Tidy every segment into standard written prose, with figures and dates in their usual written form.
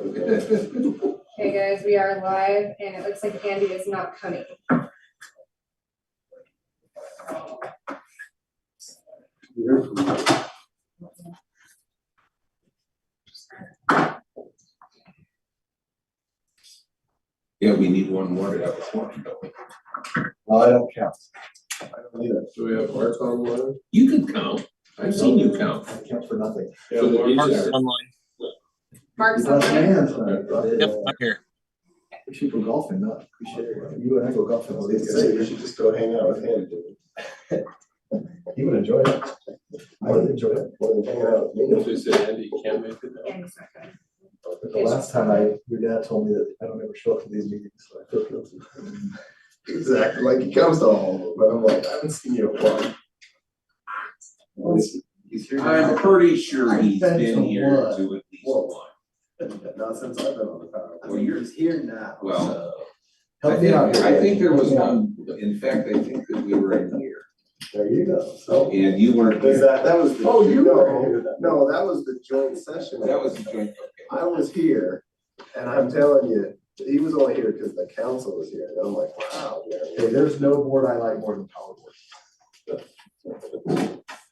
Okay, guys, we are live, and it looks like Andy is not coming. Yeah, we need one more to have a forum, don't we? Well, I don't count. I don't either. Do we have Mark online? You can count. I've seen you count. I count for nothing. Yeah, So the Mark's Mark's there. Online. Mark's Left online. hand tonight, but, Yep, I'm here. we should go golfing, not, we should, you and I go golfing. I was gonna say, you should just go hang out with him, dude. He would enjoy it. I would enjoy it. More than hanging out with me. If we say Andy can't make it now. Andy's not coming. The last time your dad told me that I don't ever show up to these meetings, so I feel guilty. Exactly, like he comes to all of them, but I'm like, I haven't seen you at one. He's here. I'm pretty sure I've he's been been to here one. to at least Whoa. one. Not since I've been on the power. Well, you're, here now. well, Help me out here. I think there was Help me out. one, in fact, I think that we were in here. There you go. So, And you weren't Is here. that was the. Oh, you no, were here. No, that was the joint session. That was the joint, okay. I was here, and I'm telling you, he was only here because the council was here, and I'm like, wow. hey, there's no board I like more than Power Board.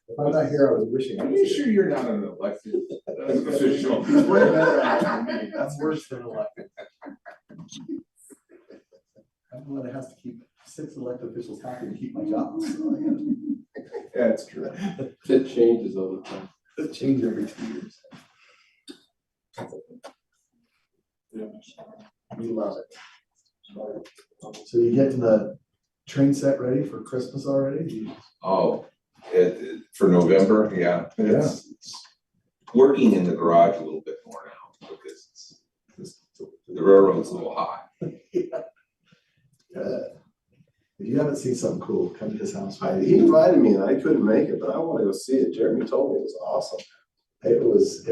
If I'm not here, I was wishing. I Are was you here. sure you're not an elected official? He's way better at it than me. That's worse than elected. I'm the one that has to keep 6 elected officials happy to keep my job. So I gotta Yeah, it's true. It changes all the time. change every 2 years. We love it. So you getting the train set ready for Christmas already? Oh, for November, yeah. It's working in the garage a little bit more now because the railroad's a little hot. If you haven't seen something cool, come to his house. He invited me and I couldn't make it, but I want to go see it. Jeremy told me it was awesome. It was,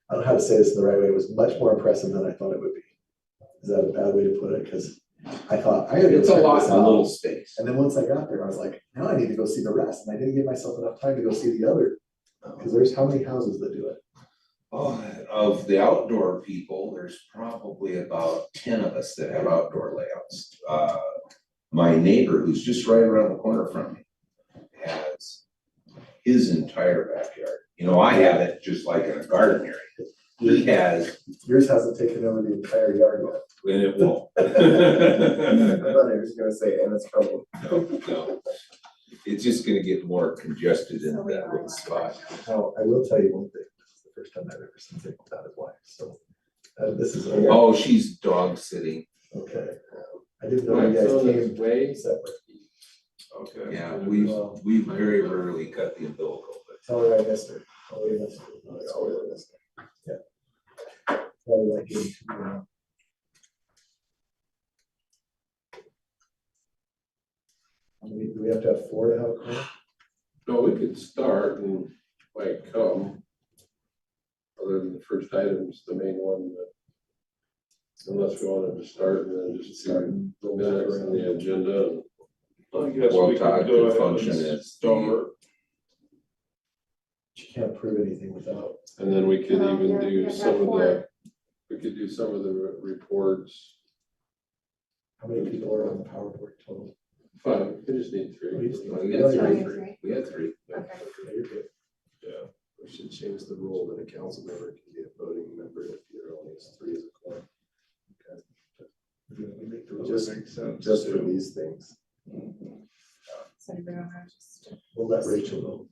I don't know how to say this in the right way, it was much more impressive than I thought it would be. Is that a bad way to put it? Because I thought, I gotta go It's a check lot this in a out. little space. And then once I got there, I was like, now I need to go see the rest, and I didn't give myself enough time to go see the other, because there's how many houses that do it? Oh, of the outdoor people, there's probably about 10 of us that have outdoor layouts. My neighbor, who's just right around the corner from me, has his entire backyard. You know, I have it just like in a garden area. He has, Yours hasn't taken over the entire yard yet. and it won't. I thought he was gonna say, and it's coming. No. It's just gonna get more congested in that little spot. Now, I will tell you one thing, this is the first time I've ever seen Dick without his wife, so, this is, Oh, she's dog sitting. okay. I didn't know you guys came way separate. Okay. Yeah, we very rarely cut the umbilical, but Tell her I missed her. Oh, we missed her. Oh, it's always I missed her. Yeah. Probably like you. How many, do we have to have 4 to have a quorum? No, we could start and might come. Other than the first item's the main one, but. Unless we wanted to start and then just start the minutes and the agenda. And I guess well, we Todd could go could ahead function and as start. You can't prove anything without. And then we could Well, even you're- do you've some got of four. the, we could do some of the reports. How many people are on the power board total? Fine, we just need Oh, you just three. need- we Yeah, got you're three. right. We had 3. Okay. Yeah, you're good. Yeah, we should change the rule that a council member can be a voting member if there only is 3 as a quorum. We make the rules. Just for these things. So everyone will just. We'll let Rachel know.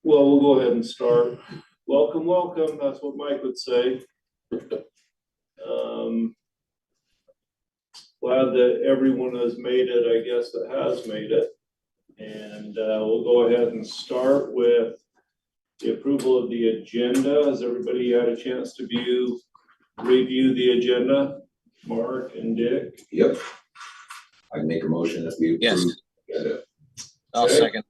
Well, we'll go ahead and start. Welcome, welcome. That's what Mike would say. Glad that everyone has made it, I guess, that has made it. And we'll go ahead and start with the approval of the agenda. Has everybody had a chance to review the agenda? Mark and Dick? Yep. I make a motion that we Yes. approve. the I'll Okay. second.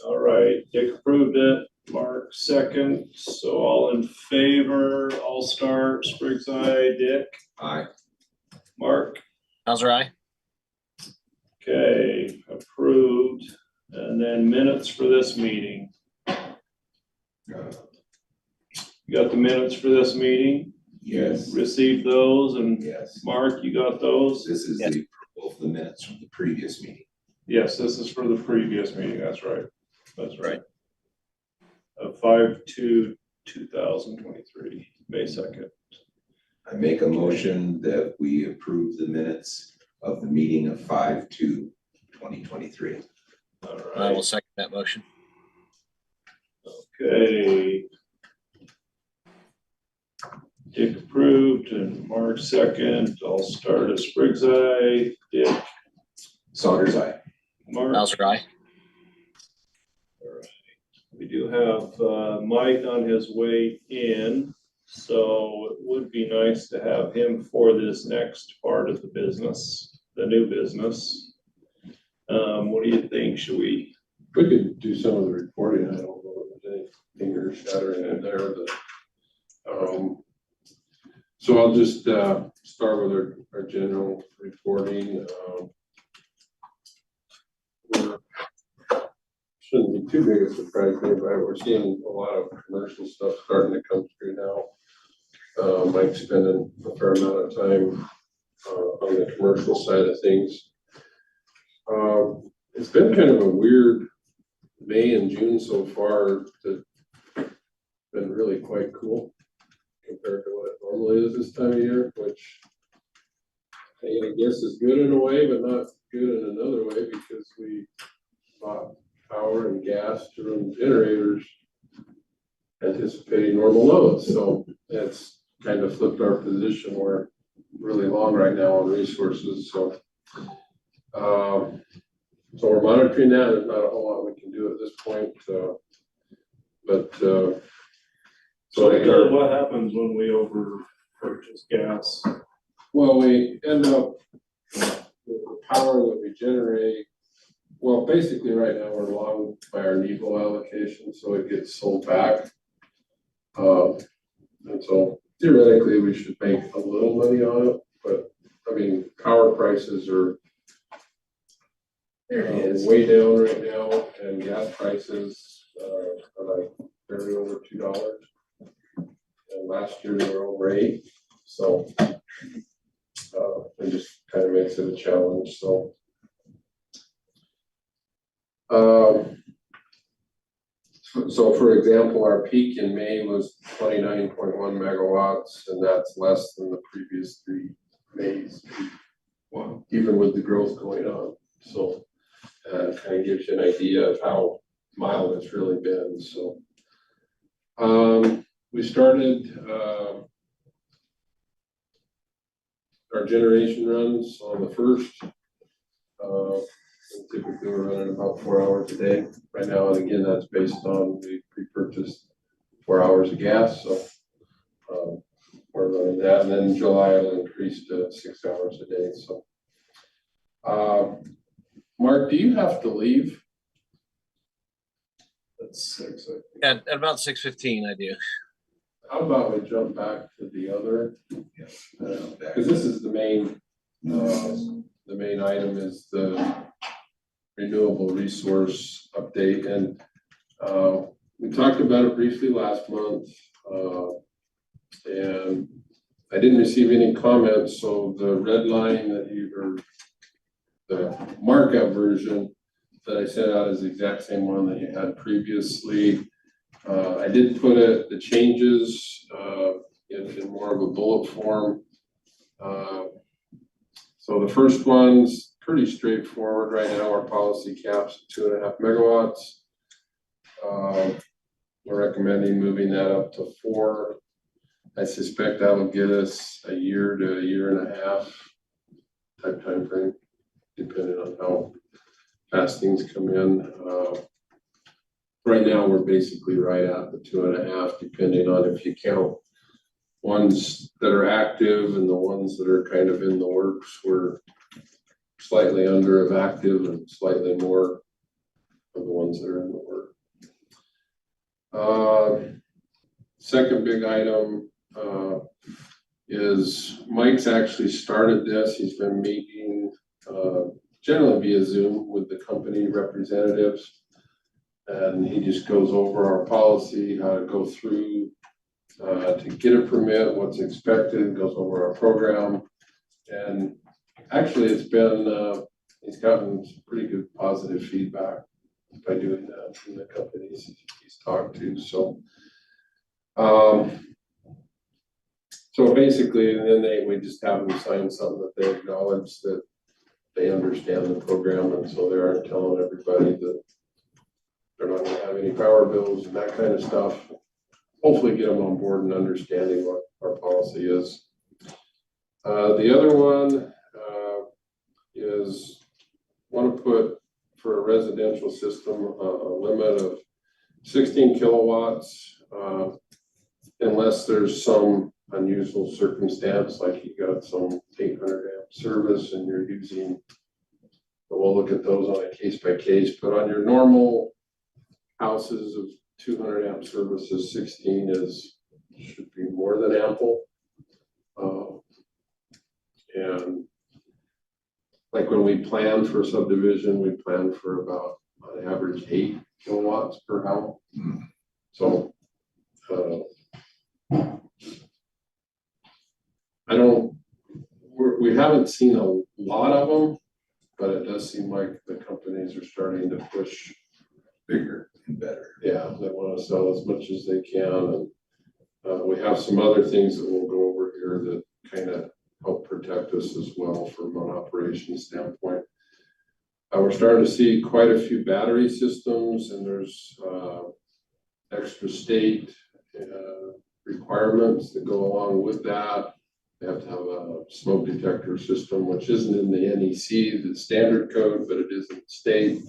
All right, Dick approved it, Mark second, so all in favor, I'll start, Spriggs eye, Dick, Aye. Mark, Hauser, aye. okay, approved. And then minutes for this meeting. You got the minutes for this meeting? Yes, Received those, and yes. Mark, you got those? This is the approval of the minutes from the previous meeting. Yes, this is for the previous meeting, that's right. That's right. 5/2/2023, May 2nd. I make a motion that we approve the minutes of the meeting of 5/2/2023. All I will right, second that motion. okay. Dick approved and Mark second. I'll start as Briggs eye. Dick, Saunders, aye. Mark. Bowser, aye. All right. We do have Mike on his way in, so it would be nice to have him for this next part of the business, the new business. What do you think? Should we? We could do some of the reporting. I don't know if there's anything you're shattering in there that, so I'll just, start with our general reporting. Shouldn't be too big a surprise, but we're seeing a lot of commercial stuff starting to come through now. Mike's spending a fair amount of time, on the commercial side of things. It's been kind of a weird May and June so far. Been really quite cool compared to what it normally is this time of year, which I guess is good in a way, but not good in another way, because we bought power and gas to run generators anticipating normal loads. So it's kind of flipped our position. We're really long right now on resources. So we're monitoring that. There's not a whole lot we can do at this point. So what happens when we over purchase gas? Well, we end up with the power that we generate. Well, basically right now we're long by our NEVO allocation, so it gets sold back. And so theoretically we should make a little money on it, but I mean, power prices are way down right now, and gas prices are like barely over $2. And last year they were over $8. So it just kind of makes it a challenge. So so for example, our peak in May was 29.1 megawatts, and that's less than the previous 3 Mays. Wow. Even with the growth going on. So kind of gives you an idea of how mild it's really been. So we started our generation runs on the 1st. Typically we're running about 4 hours a day right now, and again that's based on we pre-purchased 4 hours of gas, so we're running that, and then in July it'll increase to 6 hours a day. So Mark, do you have to leave? That's 6, I think. At about 6:15, I do. How about we jump back to the other, because Back. this is the main item is the renewable resource update, and we talked about it briefly last month, and I didn't receive any comments, so the red line that you heard, the markup version that I sent out is the exact same one that you had previously. I did put the changes in more of a bullet form. So the first one's pretty straightforward. Right now our policy cap's 2.5 megawatts. We're recommending moving that up to 4. I suspect that will get us a year to a year and a half type time frame, depending on how fast things come in. Right now we're basically right at the 2.5, depending on if you count ones that are active and the ones that are kind of in the works. We're slightly under of active and slightly more of the ones that are in the work. Second big item is Mike's actually started this. He's been meeting generally via Zoom with the company representatives, and he just goes over our policy, how to go through to get a permit, what's expected, goes over our program. And actually, it's been, he's gotten some pretty good positive feedback by doing that from the companies he's talked to, so. So basically, and then we just have them sign something that they acknowledge that they understand the program, and so they aren't telling everybody that they're not gonna have any power bills and that kind of stuff. Hopefully get them on board and understanding what our policy is. The other one is want to put for a residential system a limit of 16 kilowatts unless there's some unusual circumstance, like you got some 800 amp service and you're using, but we'll look at those on a case by case, but on your normal houses of 200 amp services, 16 should be more than ample. And like when we plan for subdivision, we plan for about on average 8 kilowatts per house. So we haven't seen a lot of them, but it does seem like the companies are starting to push Bigger and better. Yeah, they want to sell as much as they can, and we have some other things that we'll go over here that kind of help protect us as well from an operations standpoint. We're starting to see quite a few battery systems, and there's extra state requirements that go along with that. They have to have a smoke detector system, which isn't in the NEC, the standard code, but it is in the state.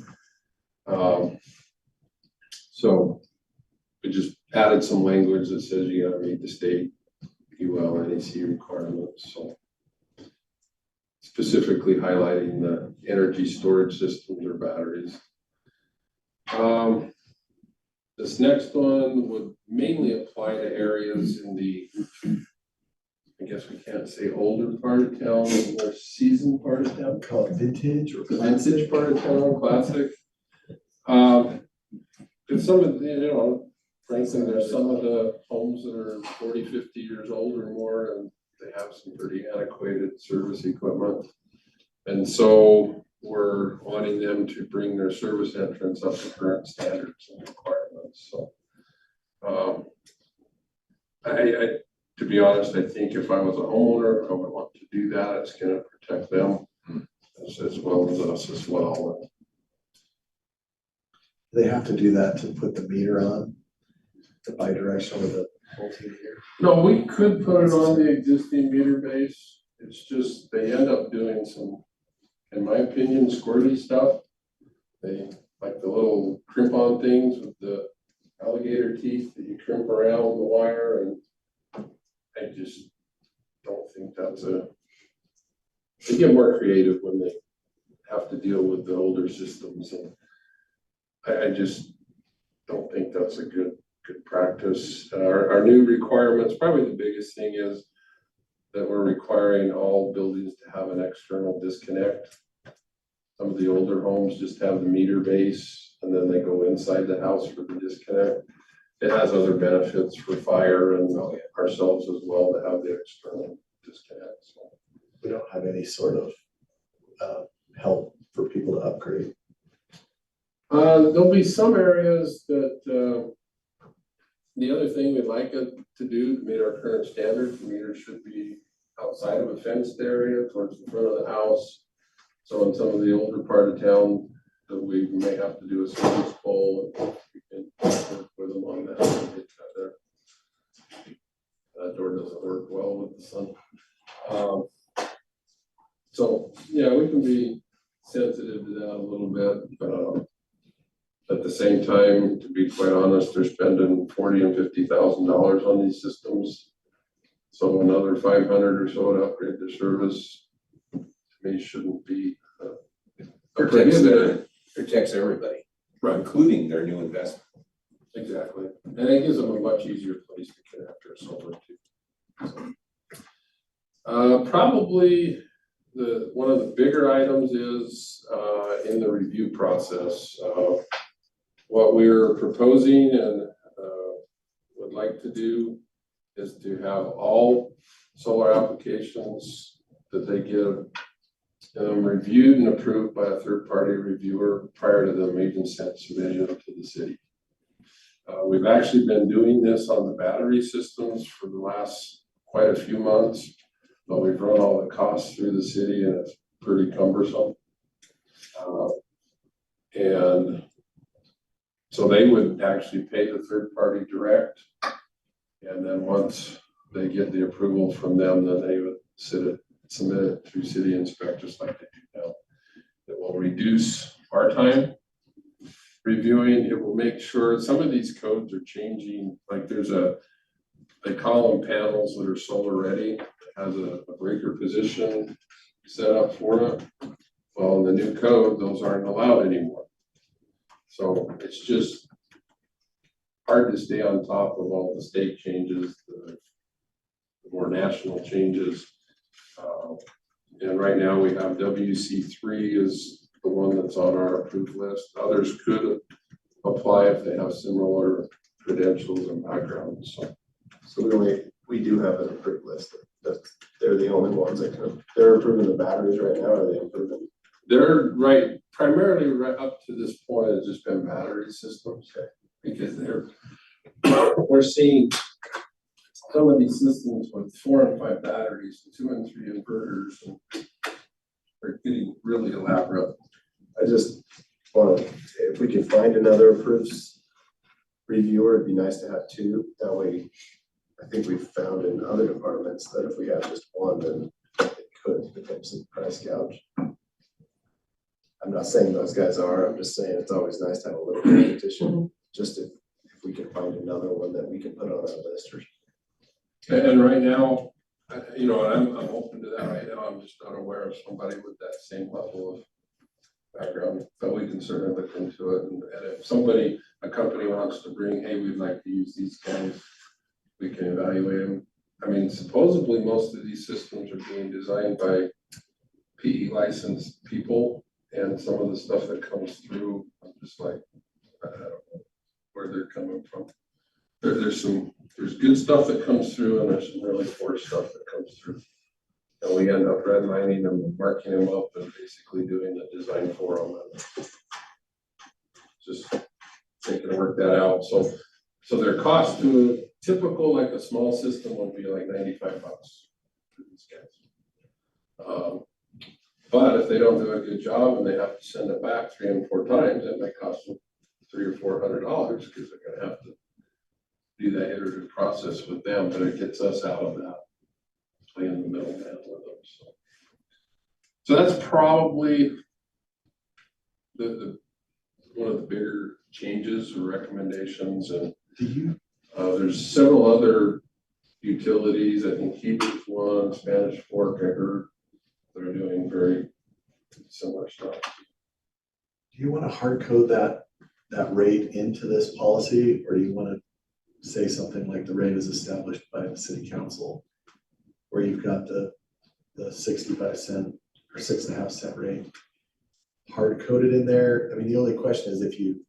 So we just added some language that says you gotta meet the state UL NEC requirements, so specifically highlighting the energy storage systems or batteries. This next one would mainly apply to areas in the, I guess we can't say older part of town, the more seasoned part of town. Call it vintage or The vintage part of town, classic. And some of the, you know, frankly, there's some of the homes that are 40, 50 years old or more, and they have some pretty antiquated service equipment. And so we're wanting them to bring their service entrance up to current standards and requirements. So to be honest, I think if I was a homeowner, I would want to do that. It's going to protect them as well as us as well. They have to do that to put the meter on, the bi-directional with the multi-meter. No, we could put it on the existing meter base. It's just, they end up doing some, in my opinion, squirty stuff. They like the little crimp on things with the alligator teeth that you crimp around the wire, and I just don't think that's they get more creative when they have to deal with the older systems, and I just don't think that's a good practice. Our new requirements, probably the biggest thing is that we're requiring all buildings to have an external disconnect. Some of the older homes just have the meter base and then they go inside the house for the disconnect. It has other benefits for fire and ourselves as well to have the external disconnect. So We don't have any sort of help for people to upgrade. There'll be some areas that the other thing we'd like it to do to meet our current standards, the meter should be outside of a fenced area towards the front of the house. So in some of the older part of town, that we may have to do a service pole, and we can work with them on that. And get that there. That door doesn't work well with the sun. So yeah, we can be sensitive to that a little bit, but at the same time, to be quite honest, they're spending $40,000 and $50,000 on these systems. So another 500 or so to upgrade the service, to me, shouldn't be Protects everybody, right, including their new investment. exactly. And it gives them a much easier place to connect their solar to. So, probably one of the bigger items is in the review process. What we're proposing and would like to do is to have all solar applications that they give reviewed and approved by a third-party reviewer prior to them even submitting them to the city. We've actually been doing this on the battery systems for the last quite a few months, but we've run all the costs through the city and it's pretty cumbersome. And so they would actually pay the third party direct. And then once they get the approval from them, then they would submit it through city inspectors like they do now. It will reduce our time reviewing. It will make sure some of these codes are changing. Like they call them panels that are solar ready. It has a breaker position set up for it. Well, in the new code, those aren't allowed anymore. So it's just hard to stay on top of all the state changes, the more national changes. And right now we have WC3 is the one that's on our approved list. Others could apply if they have similar credentials and backgrounds. So we do have an approved list. They're the only ones that can, they're approving the batteries right now, or are they approving? They're primarily right up to this point, it's just been battery systems. Because we're seeing some of these systems with 4 and 5 batteries, 2 and 3 inverters, and they're getting really elaborate. I just want, if we can find another approved reviewer, it'd be nice to have 2. That way, I think we've found in other departments that if we have just 1, then it could potentially price gouge. I'm not saying those guys are, I'm just saying it's always nice to have a little competition, just if we can find another one that we can put on our list. And right now, you know, I'm open to that right now. I'm just not aware of somebody with that same level of background, but we can certainly look into it. And if a company wants to bring, hey, we'd like to use these guys, we can evaluate them. I mean, supposedly most of these systems are being designed by PE licensed people, and some of the stuff that comes through, I'm just like, I don't know where they're coming from. There's good stuff that comes through, and there's some really poor stuff that comes through. And we end up redlining them and marking them up and basically doing the design for them. And just thinking to work that out. So their cost to typical, like a small system would be like $95 for these guys. But if they don't do a good job and they have to send it back 3 and 4 times, it might cost them $300 or $400 because they're gonna have to do that iterative process with them, but it gets us out of that playing the middleman with them. So that's probably the one of the bigger changes or recommendations. And there's several other utilities. I think Heber's one, Spanish Fork, I heard they're doing very similar stuff. Do you want to hard code that rate into this policy, or do you want to say something like the rate is established by the city council, where you've got the 65 cent or 6.5 cent rate hard coded in there? I mean, the only question is if you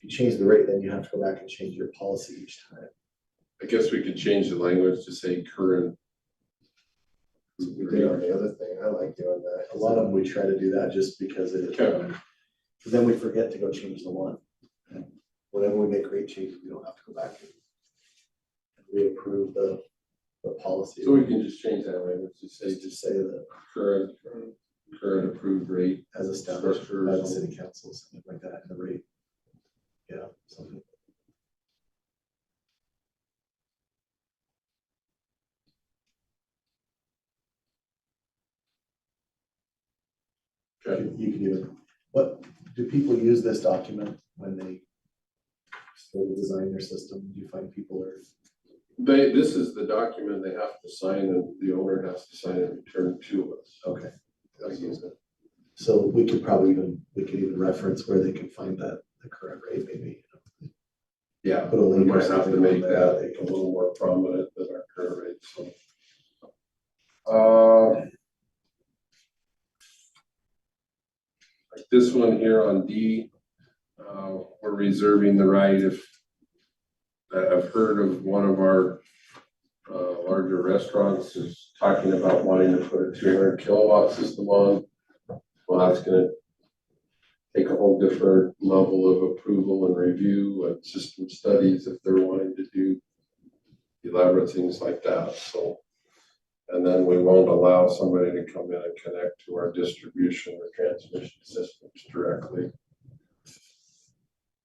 change the rate, then you have to go back and change your policy each time. I guess we could change the language to say current. We did on the other thing, I like doing that. A lot of them, we try to do that just because it, Okay. because then we forget to go change the one. And whenever we make rate changes, we don't have to go back and reapprove the policy. So we can just change that language to say Just say that current approved rate. as established by the city council, something like that, the rate. Yeah, something. Okay. You can even, what, do people use this document when they sort of design their system? Do you find people are? This is the document they have to sign, and the owner has to sign and return to us. Okay. I use it. So we could even reference where they can find the current rate, maybe. Yeah, Put a we link or might have to something make on there. that a little more prominent than our current rate, so. Like this one here on D, we're reserving the right if I've heard of one of our larger restaurants is talking about wanting to put a 200 kilowatt system on. Well, that's gonna take a whole different level of approval and review and system studies if they're wanting to do elaborate things like that, so. And then we won't allow somebody to come in and connect to our distribution or transmission systems directly.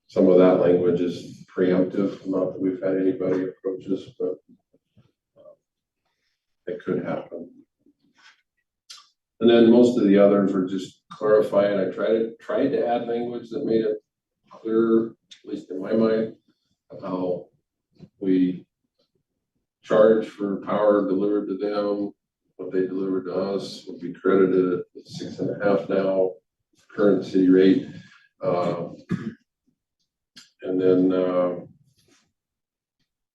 Some of that language is preemptive, not that we've had anybody approach us, but it could happen. And then most of the others are just clarifying. I tried to add language that made it clear, at least in my mind, of how we charge for power delivered to them. What they deliver to us will be credited at 6.5 now, current city rate. And then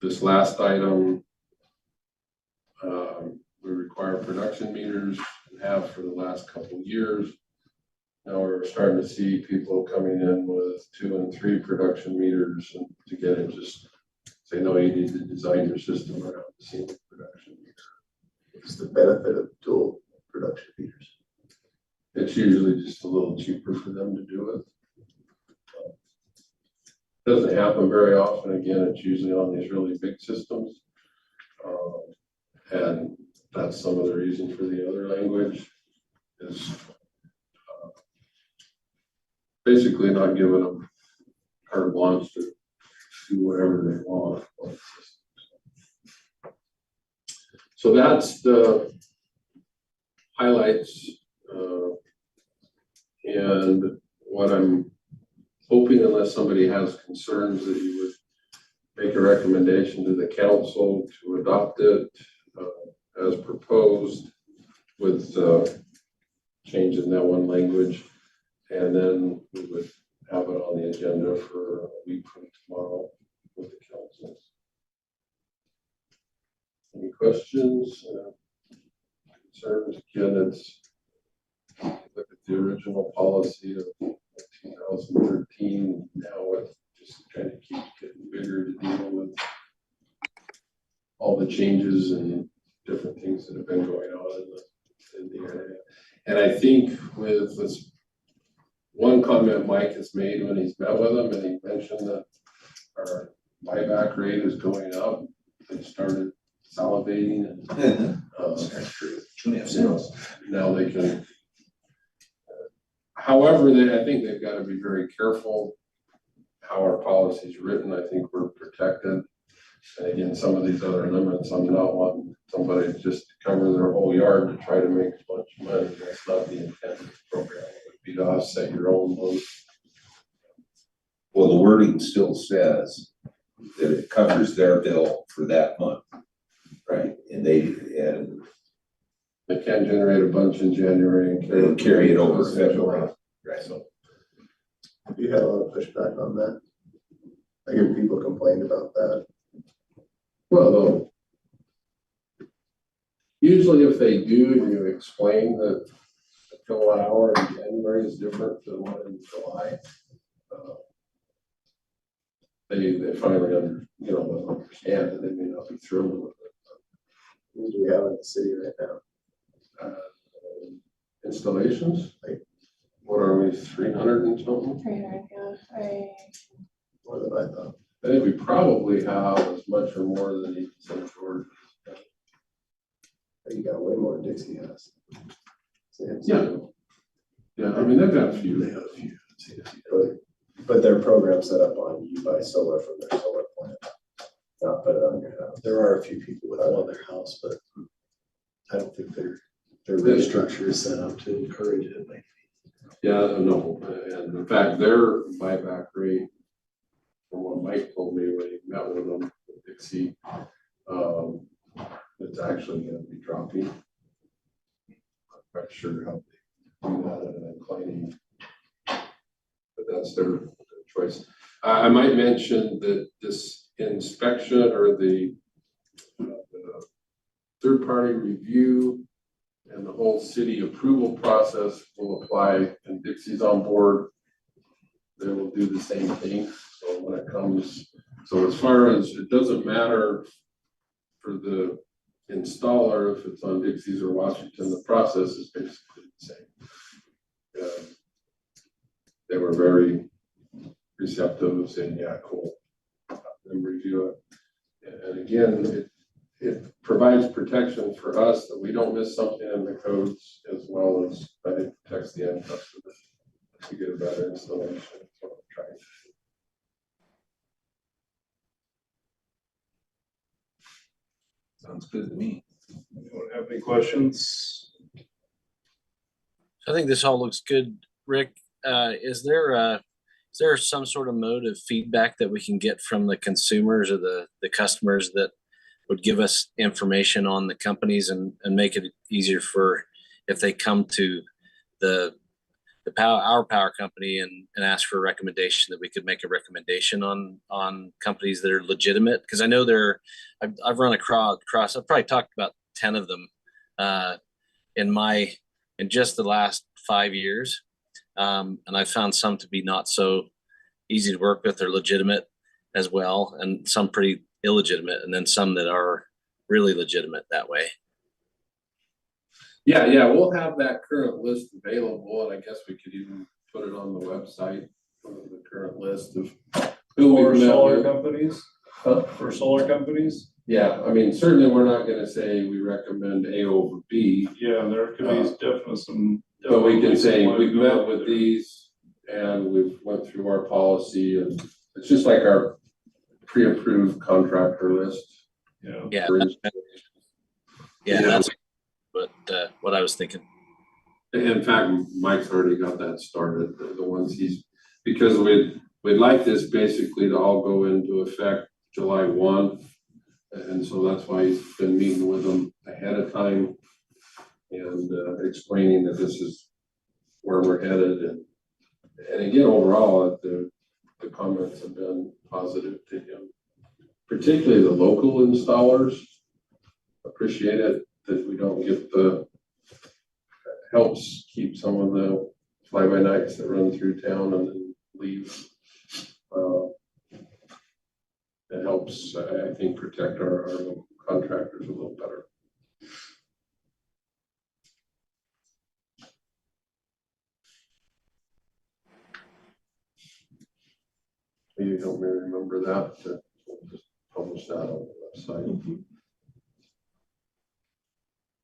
this last item, we require production meters and have for the last couple of years. Now we're starting to see people coming in with 2 and 3 production meters, and to get it just say, no, you need to design your system around the single production meter. What's the benefit of dual production meters? It's usually just a little cheaper for them to do it. Doesn't happen very often. Again, it's usually on these really big systems. And that's some of the reason for the other language is basically not giving them carte blanche to do whatever they want. So that's the highlights. And what I'm hoping, unless somebody has concerns, that you would make a recommendation to the council to adopt it as proposed with changing that one language. And then we would have it on the agenda for a week from tomorrow with the council. Any questions, concerns? Again, it's look at the original policy of 2013. Now it just kind of keeps getting bigger to deal with all the changes and different things that have been going on in the area. And I think with this one comment Mike has made when he's met with them, and he mentioned that our buyback rate is going up, they started salivating and That's true. 2.5 cents. now they can. However, I think they've got to be very careful how our policy is written. I think we're protected. And again, some of these other limits, I'm not wanting somebody just to cover their whole yard to try to make as much money. That's not the intent of the program. It would be to offset your own load. Well, the wording still says that it covers their bill for that month, right? And they They can generate a bunch in January and carry it over February, right? So Have you had a lot of pushback on that? I hear people complain about that. well, usually if they do, you explain that a kilowatt hour in January is different than one in July. They finally understand that they may not be thrilled with it. What do we have in the city right now? Installations, like, what are we, 300 and something? 300, yeah. More than I thought. I think we probably have as much or more than even St. George. You got way more than Dixie has. Yeah. Yeah, I mean, they've got a few. They have a few. But their program set up on you buy solar from their solar plant, not put it on your house. There are a few people with one on their house, but I don't think their rate structure is set up to encourage it. Like, Yeah, no, and in fact, their buyback rate, from what Mike told me when he met with them, with Dixie, it's actually gonna be dropping. I'm not sure how they do that in an inclining, but that's their choice. I might mention that this inspection or the third-party review and the whole city approval process will apply, and Dixie's on board. They will do the same thing. So when it comes, so as far as, it doesn't matter for the installer, if it's on Dixie's or Washington, the process is basically the same. They were very receptive of saying, yeah, cool, have them review it. And again, it provides protection for us that we don't miss something in the codes, as well as it protects the end customer to get a better installation. That's what I'm trying to do. Sounds good to me. Anyone have any questions? I think this all looks good. Rick, is there some sort of mode of feedback that we can get from the consumers or the customers that would give us information on the companies and make it easier for if they come to our power company and ask for a recommendation, that we could make a recommendation on companies that are legitimate? Because I know I've run across, I've probably talked about 10 of them in just the last 5 years. And I found some to be not so easy to work with or legitimate as well, and some pretty illegitimate, and then some that are really legitimate that way. Yeah, we'll have that current list available, and I guess we could even put it on the website, the current list of who For we've met solar with. companies? Huh? For solar companies? Yeah, I mean, certainly we're not gonna say we recommend A over B, Yeah, there could be definitely some. but we can say definitely we've some met out with there. these and we've went through our policy, and it's just like our pre-approved contractor list. Yeah. Yeah, for yeah, that's what I was thinking. In fact, Mike's already got that started, the ones because we'd like this basically to all go into effect July 1. And so that's why he's been meeting with them ahead of time and explaining that this is where we're headed. And again, overall, the comments have been positive to him, particularly the local installers appreciate it, that we don't get helps keep some of the fly-by-nights that run through town and then leave. It helps, I think, protect our local contractors a little better. You don't really remember that, we'll just publish that on the website.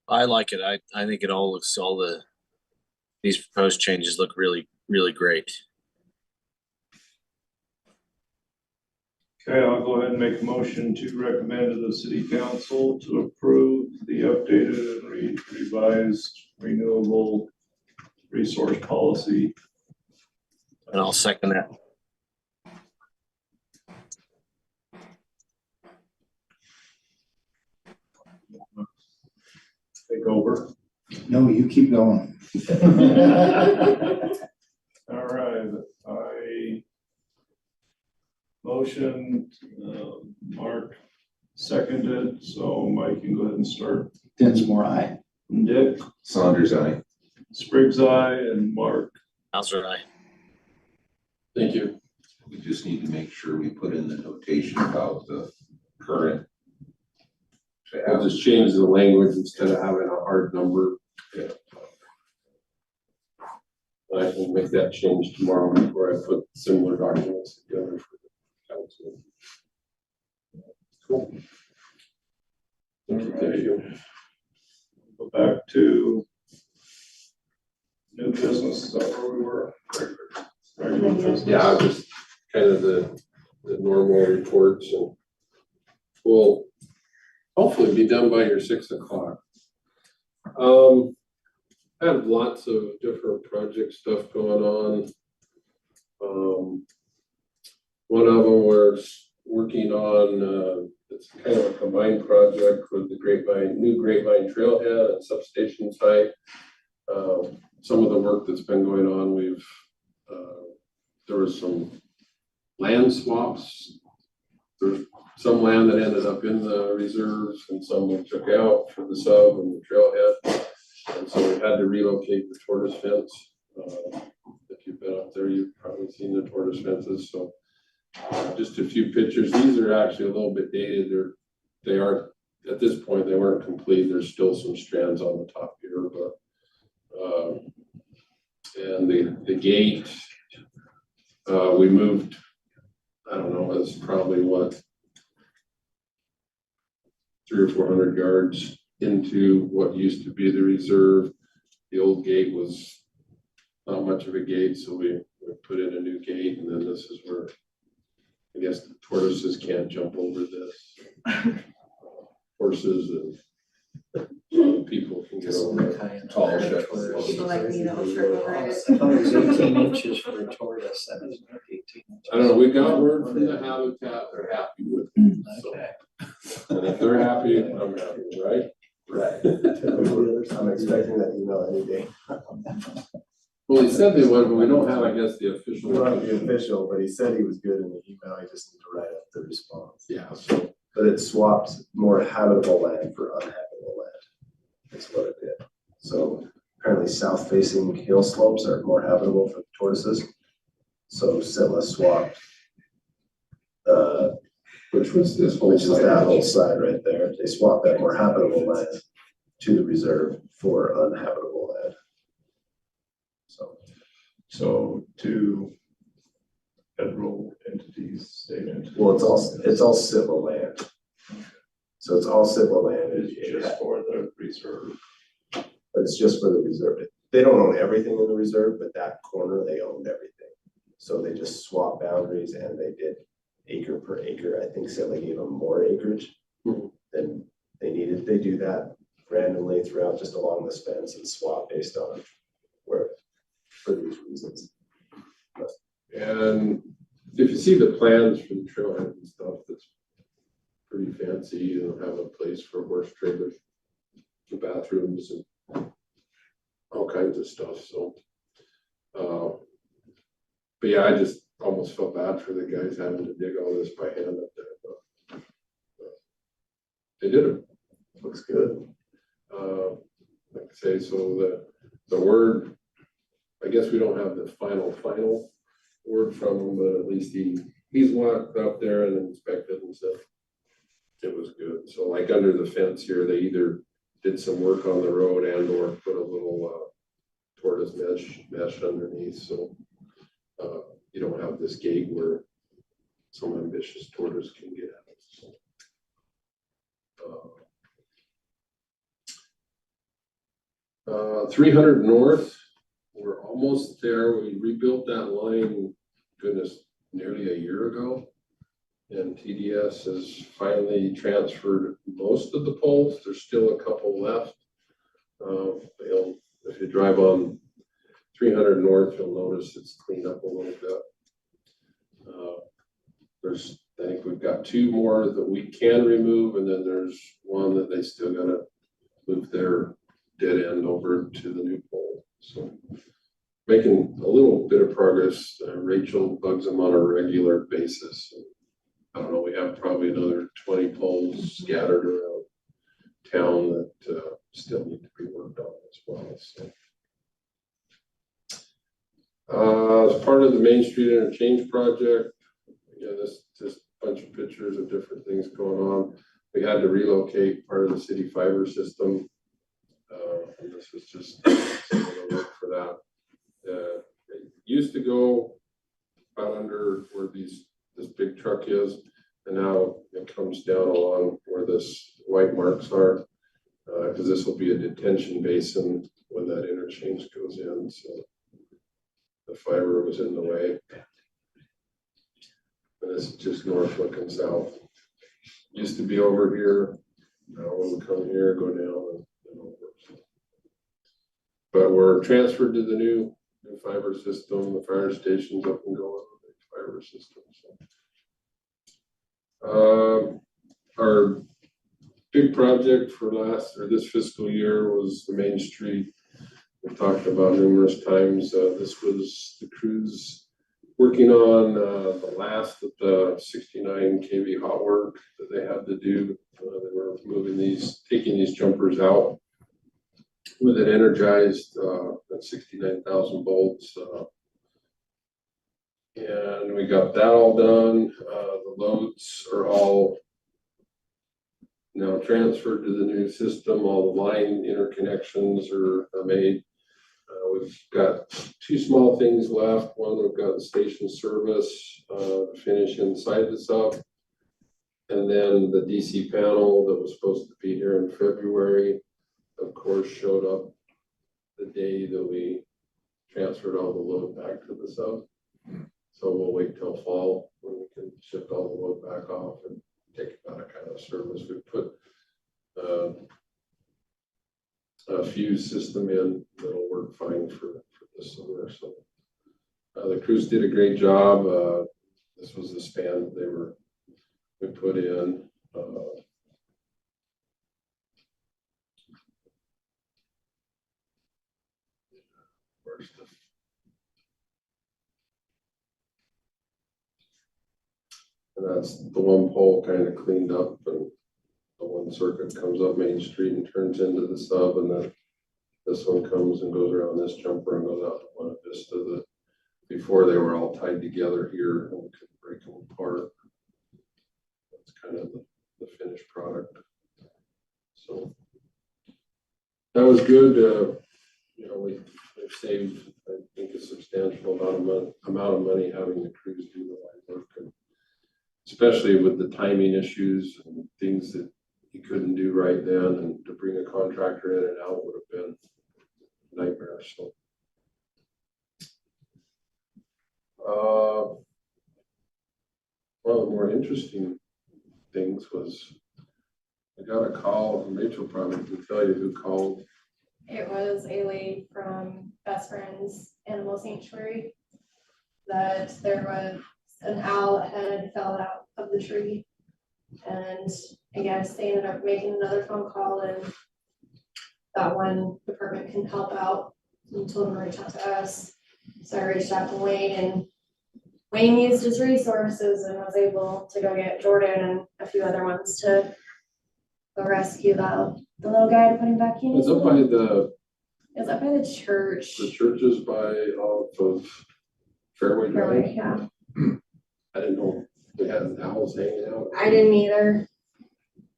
I like it. I think it all looks, these proposed changes look really, really great. Okay, I'll go ahead and make a motion to recommend to the city council to approve the updated and revised renewable resource policy. And I'll second that. Take over. No, you keep going. All right, I motioned, Mark seconded, so Mike can go ahead and start. Dinsmore, aye. Dick, Saunders, aye. Spriggs, aye, and Mark. Hauser, aye. Thank you. We just need to make sure we put in the notation about the current. I'll just change the language instead of having a hard number. Yeah. I can make that change tomorrow before I put similar documents together for the council. Cool. Thank you. Go back to new business, is that where we were? Regular business. Yeah, just kind of the normal reports, and we'll hopefully be done by your 6 o'clock. I have lots of different project stuff going on. One of them we're working on, it's kind of a combined project with the new Grapevine Trailhead and substation site. Some of the work that's been going on, there was some land swaps. There's some land that ended up in the reserves and some we took out for the sub and the trailhead. And so we had to relocate the tortoise fence. If you've been up there, you've probably seen the tortoise fences. So just a few pictures. These are actually a little bit dated. They at this point, they weren't complete. There's still some strands on the top here, but, and the gate, we moved, I don't know, it's probably what, 300 or 400 yards into what used to be the reserve. The old gate was not much of a gate, so we put in a new gate, and then this is where I guess the tortoises can't jump over this. Horses and people can get over it. Tall ships. People like me that will trip over I it. thought it was 18 inches for a tortoise, and it's not 18 inches. I don't know, we got word from the habitat, they're happy with it. So, Okay. and if they're happy, I'm happy, right? Right. I'm expecting that email any day. Well, he said they would, but we don't have, I guess, the official. We don't have the official, but he said he was good in the email. I just need to write up the response. Yeah, so, But it swapped more habitable land for unhabitable land. That's what it did. So apparently south facing hill slopes are more habitable for the tortoises. So Sitla swapped, which was this whole which is that whole side. side right there. They swapped that more habitable land to the reserve for unhabitable land. So two federal entities, state entities. Well, it's all Sitla land. So it's all Sitla land. It's just for the reserve. But it's just for the reserve. They don't own everything in the reserve, but that corner, they owned everything. So they just swapped boundaries and they did acre per acre. I think Sitla gave them more acreage than they needed. They do that randomly throughout, just along this fence, and swap based on where, for these reasons. And if you see the plans for the trailhead and stuff, that's pretty fancy. You have a place for horse trailers, the bathrooms and all kinds of stuff, so. But yeah, I just almost felt bad for the guys having to dig all this by hand up there, but they did it. Looks good. Like I say, so the word, I guess we don't have the final word from him, but at least he's walked up there and inspected and said it was good. So like under the fence here, they either did some work on the road and or put a little tortoise mesh underneath, so you don't have this gate where some ambitious tortoise can get at it. So, 300 north, we're almost there. We rebuilt that line, goodness, nearly a year ago. And TDS has finally transferred most of the poles. There's still a couple left. If you drive on 300 north, you'll notice it's cleaned up a little bit. I think we've got two more that we can remove, and then there's one that they still gotta move their dead end over to the new pole. So making a little bit of progress. Rachel bugs them on a regular basis. I don't know, we have probably another 20 poles scattered around town that still need to be worked on as well. So, as part of the Main Street Interchange project, again, this just a bunch of pictures of different things going on. We had to relocate part of the city fiber system. And this is just some of the work for that. It used to go out under where this big truck is, and now it comes down along where this white marks are, because this will be a detention basin when that interchange goes in. So the fiber was in the way. And this is just north looking south. Used to be over here. Now we'll come here, go down and over. But we're transferred to the new fiber system. The fire station's up and going with the fiber system. So. Our big project for this fiscal year was the Main Street. We talked about numerous times. This was the crews working on the last of the 69 kV hot work that they had to do. They were taking these jumpers out with it energized at 69,000 volts. And we got that all done. The loads are all now transferred to the new system. All the line interconnections are made. We've got two small things left. One, we've got the station service to finish inside the sub. And then the DC panel that was supposed to be here in February, of course, showed up the day that we transferred all the load back to the sub. So we'll wait till fall when we can shift all the load back off and take it back out of service. We put a fuse system in that'll work fine for this summer. So the crews did a great job. This was the span we put in. Where's the And that's the one pole kind of cleaned up, and the one circuit comes up Main Street and turns into the sub, and then this one comes and goes around this jumper and goes out to Buena Vista. Before they were all tied together here and we could break them apart. That's kind of the finished product. So that was good. We've saved, I think, a substantial amount of money having the crews do the line work, and especially with the timing issues and things that you couldn't do right then, and to bring a contractor in and out would have been a nightmare. So one of the more interesting things was I got a call, and Rachel probably can tell you who called. It was a lady from Best Friends Animal Sanctuary that there was an owl that had fell out of the tree. And I guess they ended up making another phone call, and that one department can help out and told them to reach out to us. So I reached out to Wayne, and Wayne used his resources and was able to go get Jordan and a few other ones to go rescue the little guy to put him back in. It's up by the It's up by the church. churches by off of Fairway Drive. Fairway, yeah. I didn't know we had owls hanging out. I didn't either.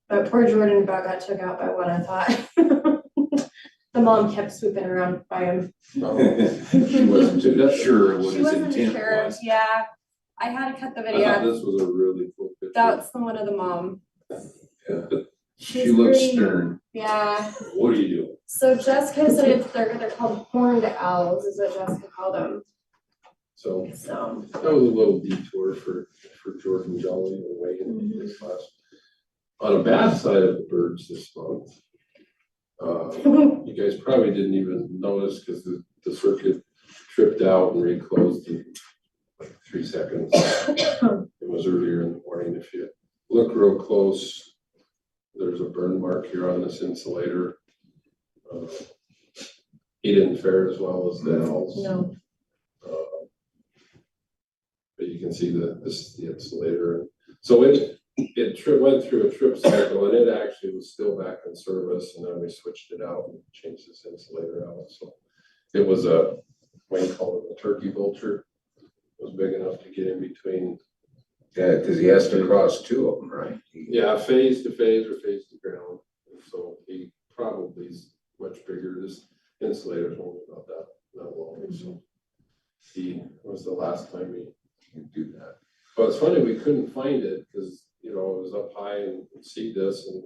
But poor Jordan about got took out by one, I thought. The mom kept swooping around by him. She wasn't too Sure what She his wasn't intent sure. was. Yeah. I had to cut the I thought video. this was a really cool picture. That's the one of the mom. Yeah. She She's looks pretty- stern. Yeah. What are you doing? So Jessica said they're called horned owls, is what Jessica called them. So So. that was a little detour for Jordan Jolly and Wayne this last. On a bad side of the birds this month. You guys probably didn't even notice because the circuit tripped out and reclosed in like 3 seconds. It was earlier in the morning. If you look real close, there's a burn mark here on this insulator. He didn't fare as well as the owls. No. But you can see this is the insulator. So it went through a trip cycle, and it actually was still back in service, and then we switched it out and changed this insulator out. So it was Wayne called it a turkey vulture. It was big enough to get in between. Yeah, because he has to cross two of them, right? Yeah, phase to phase or phase to ground. And so he probably is much bigger. This insulator's only about that long. So he was the last time he You do that. Well, it's funny, we couldn't find it because, it was up high and could see this, and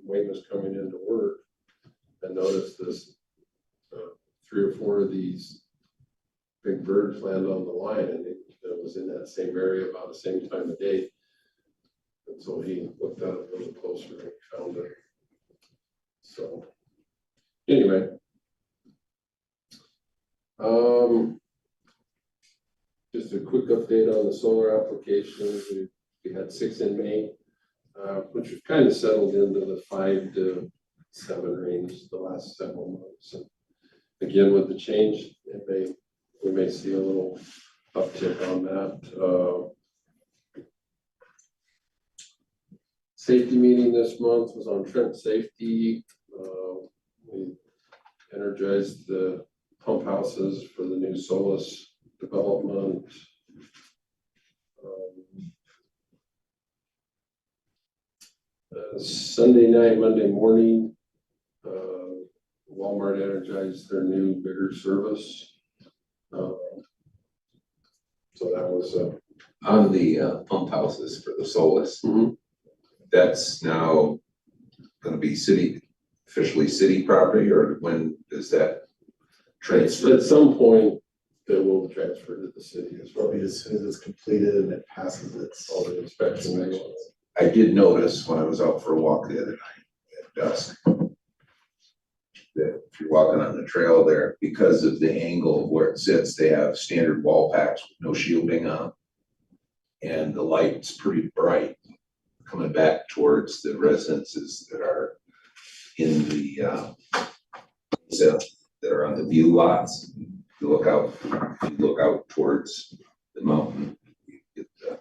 Wayne was coming into work and noticed this 3 or 4 of these big birds land on the line, and it was in that same area about the same time of day. And so he looked at it a little closer and found it. So anyway. Just a quick update on the solar applications. We had 6 in May, which was kind of settled into the 5 to 7 range the last several months. And again, with the change, we may see a little uptick on that. Safety meeting this month was on Trent Safety. We energized the pump houses for the new Solus development. Sunday night, Monday morning, Walmart energized their new bigger service. So that was, On the pump houses for the Solus, that's now gonna be officially city property, or when does that transfer? at some point, they will transfer to the city as well. Probably as soon as it's completed and it passes its. All the inspection. I did notice when I was out for a walk the other night at dusk, that if you're walking on the trail there, because of the angle of where it sits, they have standard wall packs with no shielding on. And the light's pretty bright coming back towards the residences that are in the, that are on the view lots. You look out towards the mountain. You get the.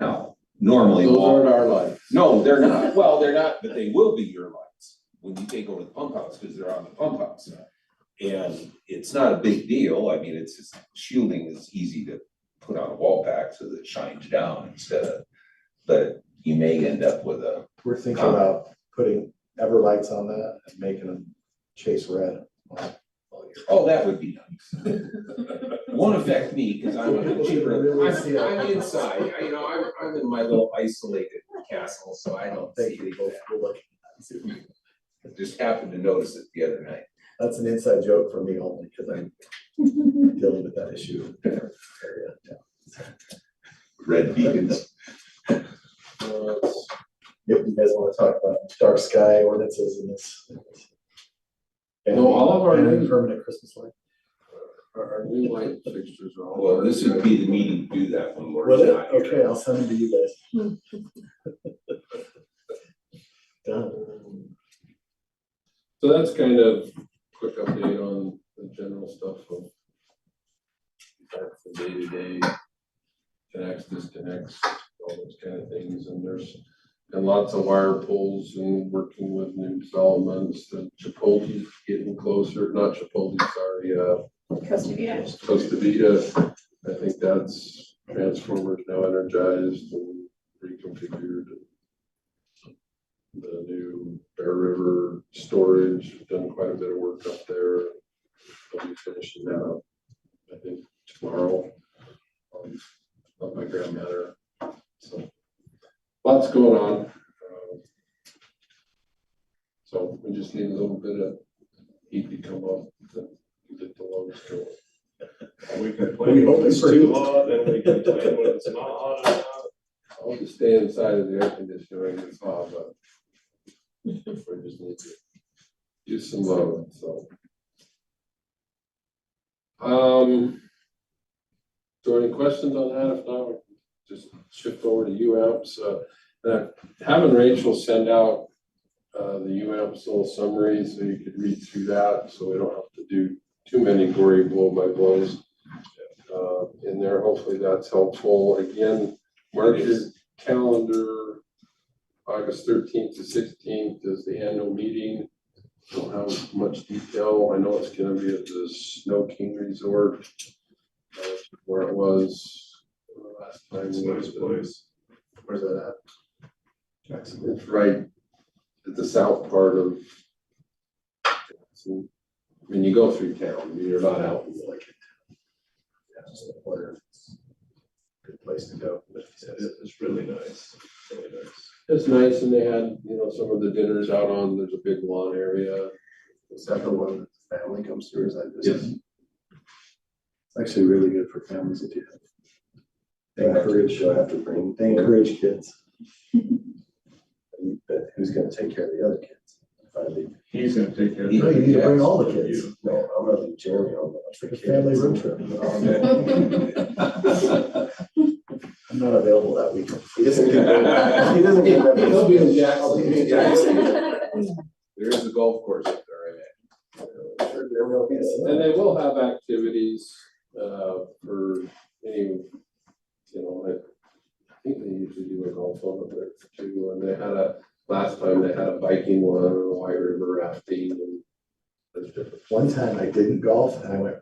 Now, normally. Those aren't our lights. No, they're not. Well, they're not, but they will be your lights when you take over the pump house, because they're on the pump house. And it's not a big deal. I mean, it's just shielding is easy to put on a wall pack so that it shines down instead of, but you may end up with a. We're thinking about putting Everlights on that and making them chase red. Oh, that would be nice. Won't affect me because I'm I'm inside, I'm in my little isolated castle, so I don't see Thank you both that. for looking. I just happened to notice it the other night. That's an inside joke for me only because I'm dealing with that issue in a different area. Yeah. Red beacons. If you guys want to talk about dark sky ordinances in this. No, all of our and new- permanent Christmas light. Our new light fixtures are all. Well, this would be the meeting to do that when Will Lori's it? not here. Okay, I'll send them to you guys. Done. So that's kind of quick update on the general stuff of the day-to-day connects, disconnects, all those kind of things, and there's been lots of wire pulls and working with new developments, the Chipotle getting closer, not Chipotle, sorry, Costa Vieja. Costa Vida. I think that's transformers now energized and reconfigured. The new Bear River storage, done quite a bit of work up there. I'll be finishing that up, I think, tomorrow. Up by Grand Matter. So lots going on. So we just need a little bit of heat to come up to get the loads going. We can plan when it's too hot, then we can plan when it's not hot enough. I'll just stay inside of the air conditioner and it's hot, but we just need to use some load, so. So any questions on that? If not, we can just shift over to UAMPS. Having Rachel send out the UAMPS little summary so you could read through that, so we don't have to do too many gory blow by blows in there. Hopefully that's helpful. Again, mark your calendar. August 13th to 16th is the annual meeting. Don't have much detail. I know it's gonna be at the Snow King Resort, where it was last time. It's a nice place. Where's that at? Jackson. It's right at the south part of. When you go through town, you're not out in like. Yeah, just the border. Good place to go. It's really nice, really nice. It's nice, and they had, some of the dinners out on, there's a big lawn area. Is that the one that the family comes through, is that just? Yes. It's actually really good for families to do that. She'll have to bring. They encourage kids. But who's gonna take care of the other kids? If I leave. He's gonna take care of No, you need to bring all the kids. You. No, I'm gonna leave Jeremy on the The kids. family road trip. I'm not available that weekend. He doesn't get that. He doesn't get that. He'll be in Jackson. I'll be in Jackson. There is a golf course up there, Sure, there will be a- And they will have activities, for any, I think they usually do a golf one up there too, and they had last time they had a biking one, and a white river rafting, and there's different. One time I didn't golf and I went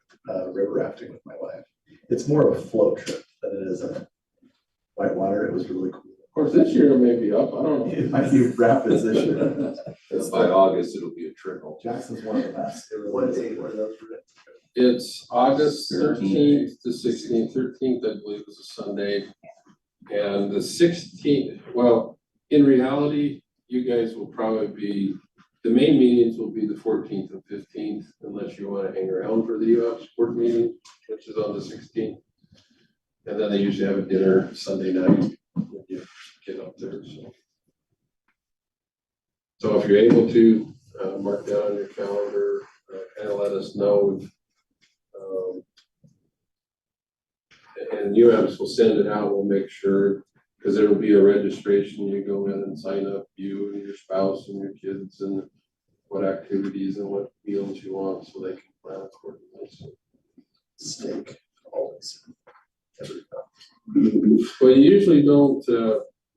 river rafting with my wife. It's more of a float trip than it is a whitewater. It was really cool. course, this year it may be up, I don't know. It might be rapid this year. By August, it'll be a trickle. Jackson's one of the best. It really What is. date were those? It's August 13th. 13th to 16th. 13th, I believe, is a Sunday. And the 16th, well, in reality, you guys will probably be, the main meetings will be the 14th and 15th, unless you want to hang around for the UF sport meeting, which is on the 16th. And then they usually have a dinner Sunday night when you get up there, so. So if you're able to, mark down on your calendar, kind of let us know. And UAMS will send it out, we'll make sure, because there will be a registration, you go in and sign up, you and your spouse and your kids, and what activities and what meals you want, so they can plan accordingly. So, Steak, always. Every well, you usually don't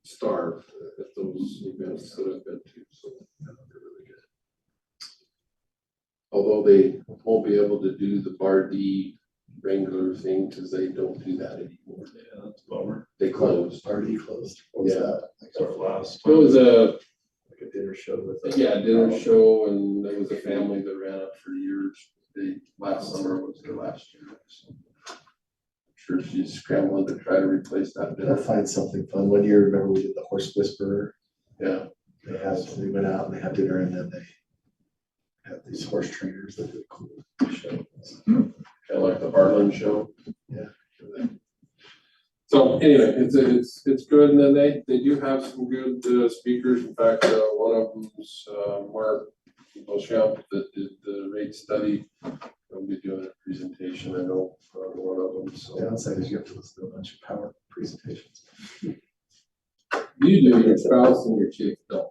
starve at those events that I've been to, so they're really good. Although they won't be able to do the Bar D regular thing, because they don't do that anymore. Yeah, that's a bummer. They closed. Already closed. What was Yeah. that? Like It's our last. It was like a dinner show with. a- yeah, dinner show, and there was a family that ran it for years. Last summer was their last year. So I'm sure she's scrambling to try to replace that I'll dinner. find something fun. One year, remember we did the Horse Whisperer? Yeah, We went out and they had dinner and then they had these horse trainers that did a cool show. kind of like the Heartland show. Yeah. So anyway, it's good, and then they do have some good speakers. In fact, one of them's Mark Beauchamp that did the rate study. He'll be doing a presentation, I know, on one of them, The so. downside is you have to listen to a bunch of power presentations. You do, your spouse and your chick don't.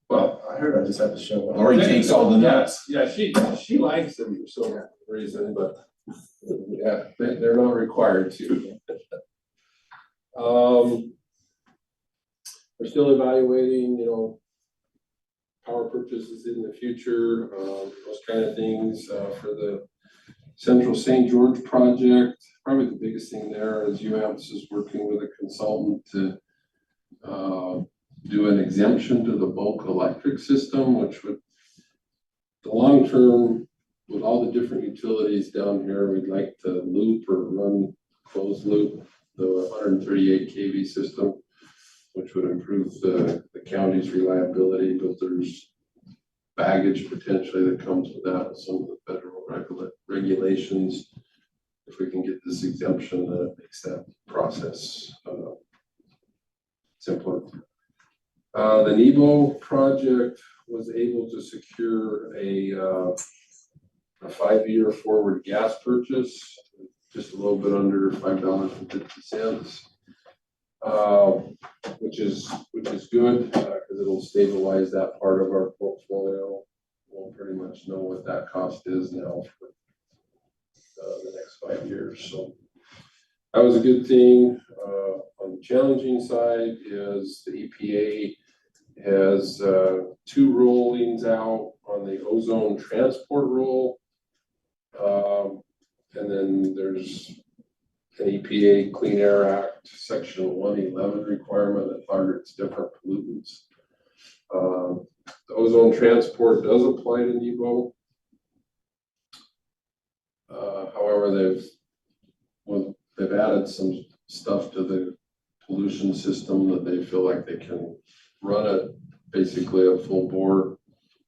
Well, I heard I just had to show up. Lori takes all the notes. Yeah, she likes them for some reason, but yeah, they're not required to. We're still evaluating, power purchases in the future, those kind of things, for the Central St. George project. Probably the biggest thing there is UAMPS is working with a consultant to do an exemption to the bulk electric system, which would, the long term, with all the different utilities down here, we'd like to loop or run closed loop the 138 kV system, which would improve the county's reliability, but there's baggage potentially that comes with that, with some of the federal regulations. If we can get this exemption, then it makes that process simpler. The NEBO project was able to secure a 5-year forward gas purchase, just a little bit under $5.50, which is good, because it'll stabilize that part of our portfolio. We'll pretty much know what that cost is now for the next 5 years. So that was a good thing. On the challenging side is the EPA has 2 rulings out on the ozone transport rule. And then there's an EPA Clean Air Act Section 111 requirement that targets different pollutants. The ozone transport does apply to NEBO. However, they've added some stuff to the pollution system that they feel like they can run it basically a full bore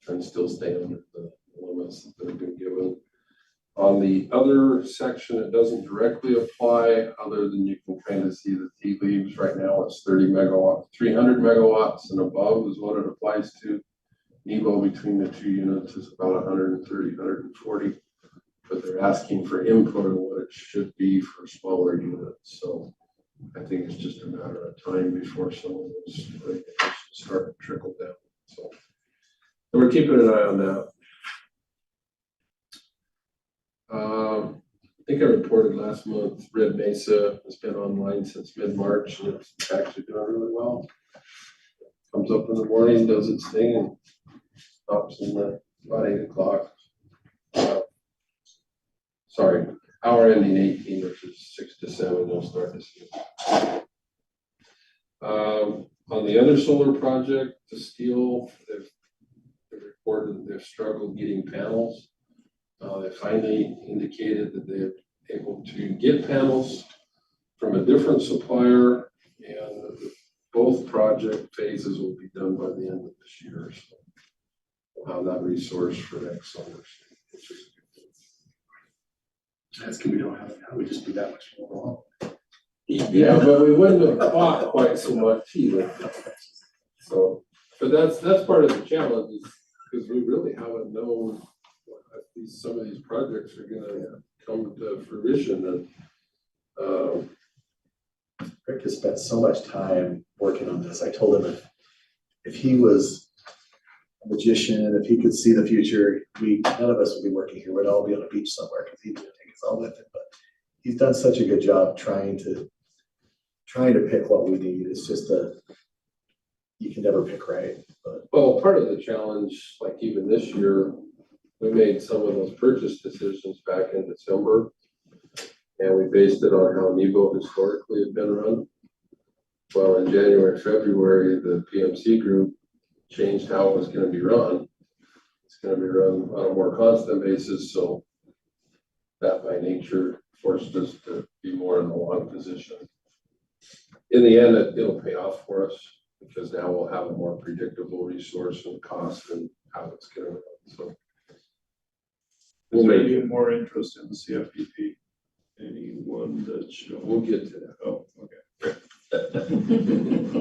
and still stay under the limits that they've been given. On the other section, it doesn't directly apply, other than you can kind of see the tea leaves. Right now, it's 30 megawatts, 300 megawatts and above is what it applies to. NEBO between the 2 units is about 130, 140. But they're asking for input on what it should be for smaller units. So I think it's just a matter of time before some of those regulations start to trickle down. So we're keeping an eye on that. I think I reported last month, Red Mesa has been online since mid-March, and it's actually doing really well. Comes up in the morning, does its thing, and stops in about 8 o'clock. Sorry, hour ending 18, which is 6 to 7, you'll start to see it. On the other solar project, the steel, they've reported they've struggled getting panels. They finally indicated that they're able to get panels from a different supplier, and both project phases will be done by the end of this year. So we'll have that resource for next summer. Which is That's good, we don't have it now, we just do that much more. yeah, but we wouldn't have bought quite so much either. So, but that's part of the challenge is because we really haven't known if some of these projects are gonna come to fruition and, Rick has spent so much time working on this. I told him if he was a magician, if he could see the future, none of us would be working here. We'd all be on a beach somewhere because he'd take us all with him. But he's done such a good job trying to pick what we need. It's just you can never pick right. But well, part of the challenge, like even this year, we made some of those purchase decisions back in December. And we based it on how Nebo historically had been run. Well, in January, February, the PMC group changed how it was gonna be run. It's gonna be run on a more constant basis, so that by nature forced us to be more in the long position. In the end, it'll pay off for us because now we'll have a more predictable resource and cost and how it's gonna run, so. Is there any more interest in the CFPP? Anyone that's shown? We'll get to that. Oh, okay.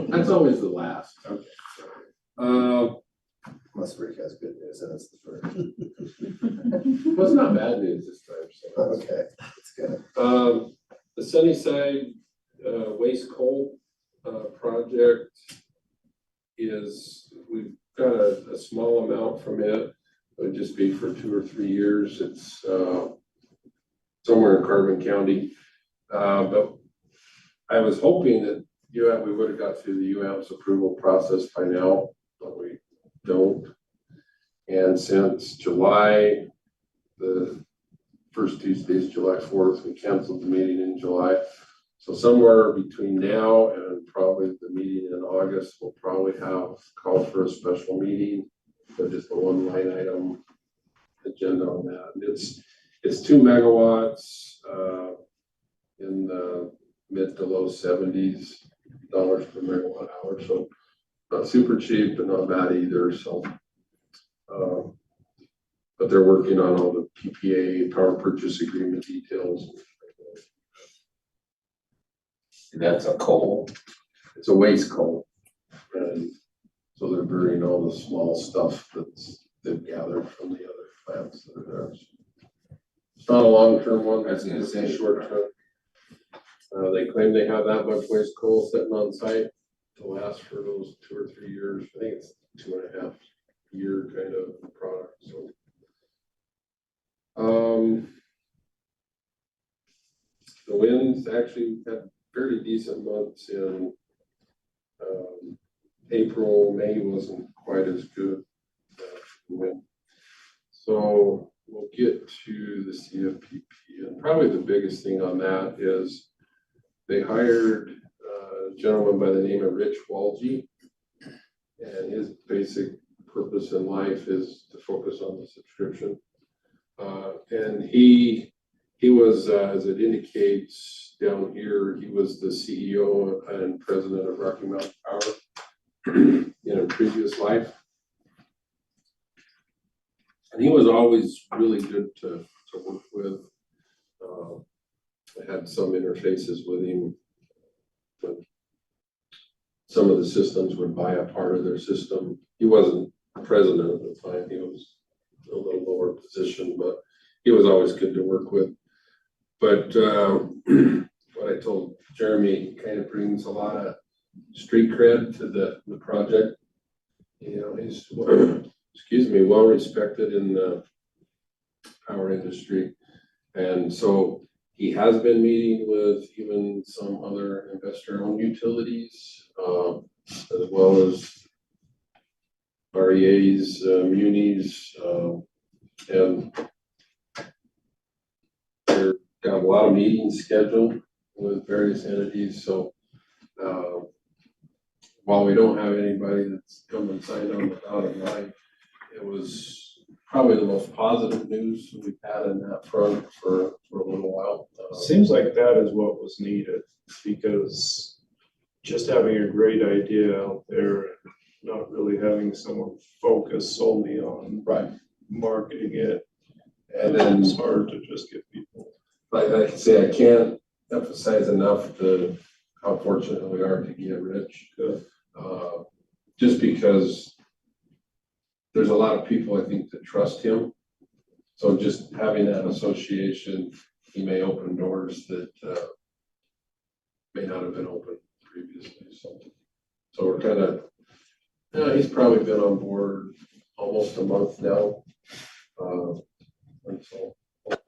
That's always the last. Okay. Unless Rick has good news, and it's the first. Well, it's not bad news this time, so. Okay, that's good. The Sunnyside, waste coal, project is, we've got a small amount from it. It would just be for 2 or 3 years. It's, somewhere in Carbon County. But I was hoping that we would have got through the UAMPS approval process by now, but we don't. And since July, the first Tuesday is July 4th, we canceled the meeting in July. So somewhere between now and probably the meeting in August, we'll probably have call for a special meeting, but just a one line item agenda on that. And it's 2 megawatts, in the mid to low $70s per megawatt hour. So not super cheap, but not bad either. So, but they're working on all the PPA, power purchase agreement details. That's a coal. It's a waste coal. And so they're burying all the small stuff they've gathered from the other plants that are there. It's not a long-term one. I was gonna say. It's short-term. They claim they have that much waste coal sitting on site to last for those 2 or 3 years. I think it's 2.5 year kind of product, so. The winds actually had fairly decent months in, April. May wasn't quite as good. Wind. So we'll get to the CFPP, and probably the biggest thing on that is they hired a gentleman by the name of Rich Walge, and his basic purpose in life is to focus on the subscription. And he was, as it indicates down here, he was the CEO and president of Rocky Mountain Power in a previous life. And he was always really good to work with. I had some interfaces with him. But some of the systems would buy a part of their system. He wasn't president at the time. He was a little lower position, but he was always good to work with. But what I told Jeremy kind of brings a lot of street cred to the project. You know, he's excuse me, well respected in the power industry. And so he has been meeting with even some other investor-owned utilities, as well as REAs, munis, and they're got a lot of meetings scheduled with various entities. So while we don't have anybody that's come and signed on the dotted line, it was probably the most positive news we've had in that front for a little while. Seems like that is what was needed, because just having a great idea out there, not really having someone focus solely on Right. marketing it, And then, it's hard to just get people. like I can say, I can't emphasize enough how fortunate we are to get Rich. Just because there's a lot of people, I think, that trust him. So just having that association, he may open doors that may not have been open previously. So we're kind of, he's probably been on board almost a month now. And so the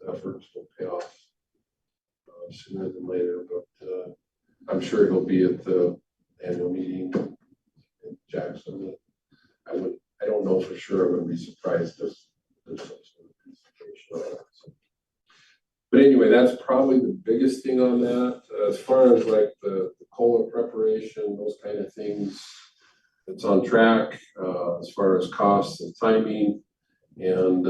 efforts will pay off sooner than later, but I'm sure he'll be at the annual meeting in Jackson. I don't know for sure. I would be surprised if there's some sort of presentation on that. So. But anyway, that's probably the biggest thing on that. As far as like the COLA preparation, those kind of things, it's on track as far as costs and timing. And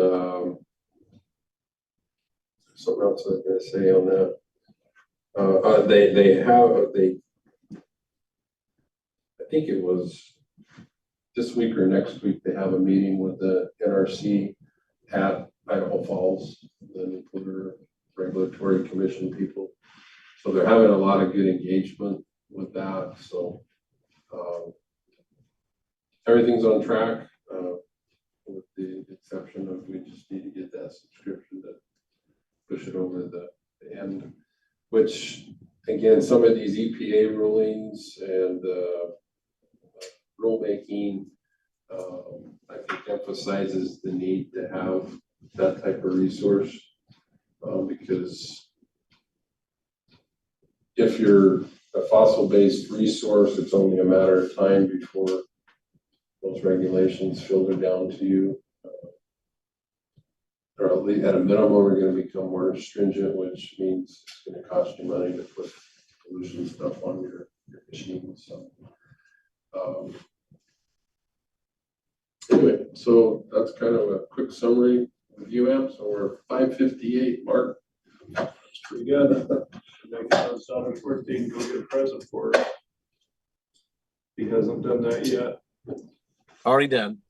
something else I was going to say on that. I think it was this week or next week, they have a meeting with the NRC at Idaho Falls, the Nuclear Regulatory Commission people. So they're having a lot of good engagement with that. So everything's on track with the exception of we just need to get that subscription to push it over the end, which again, some of these EPA rulings and rulemaking, I think emphasizes the need to have that type of resource because if you're a fossil-based resource, it's only a matter of time before those regulations filter down to you. Or at least at a minimum, we're going to become more stringent, which means it's going to cost you money to put pollution stuff on your machines. So, anyway, so that's kind of a quick summary of UM. So we're 5:58, Mark. That's pretty good. Make it stop his birthday and go get a present for her. He hasn't done that yet. Already done.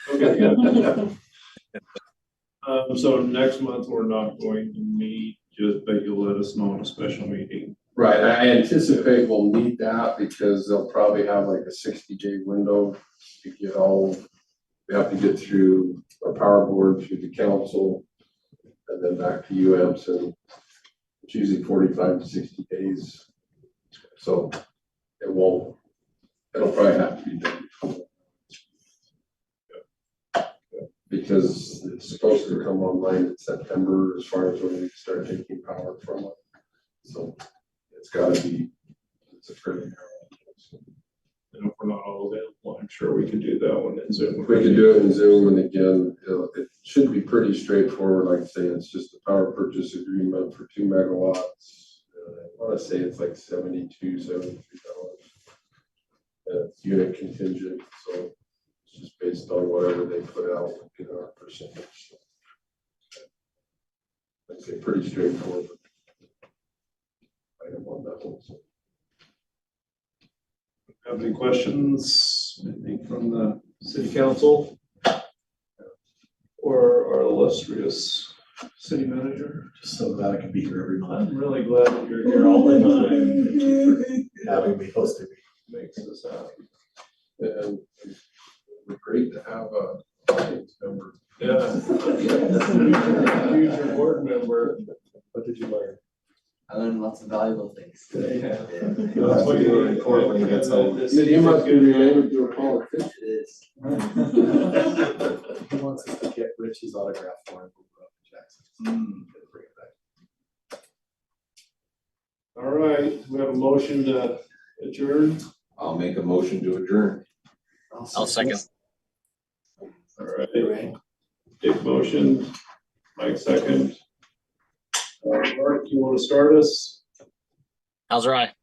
Okay, good. So next month, we're not going to meet, but you'll let us know on a special meeting. Right, I anticipate we'll need that because they'll probably have like a 60-day window to get all, we have to get through our power board, through the council, and then back to UAMPS, and it's usually 45 to 60 days. So it'll probably have to be done before. Because it's supposed to come online in September as far as when we start taking power from it. So it's got to be, it's a pretty And if we're not all available, I'm sure we could do that one in Zoom. we could do it in Zoom, and again, it should be pretty straightforward. Like I say, it's just a power purchase agreement for 2 megawatts. I want to say it's like $73. It's unit contingent, so it's just based on whatever they put out in our percentage. So, I'd say pretty straightforward. Item on that one. So. Have any questions? Anything from the city council? Or our illustrious city manager? Just so glad I can be here every month. I'm really glad that you're here all the time. Thank you for having me, hosting me. Makes us happy. And it's great to have a audience member. Yeah. Future board member. What did you learn? I learned lots of valuable things today. Yeah. That's what you learn in court when he gets home. You must be related to a politician. It is. He wants us to get Rich's autograph for him. Jackson. Bring it back. All right, we have a motion to adjourn. I'll make a motion to adjourn. I'll second. All right, Dick motion, Mike second. Mark, you want to start us? How's right?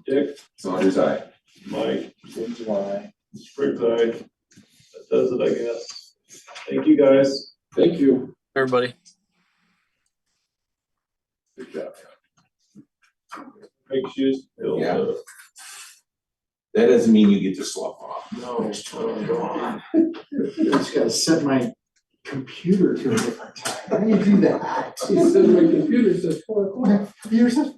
Dick, Saunders, aye. Mike, Seems why. Spriggs, aye. That does it, I guess. Thank you, guys. Thank you. Everybody. Good job. Make shoes. Yeah. That doesn't mean you get to slough off. No, don't. I just gotta set my computer to a different time. How do you do that? He said my computer says 4 o'clock. Yours says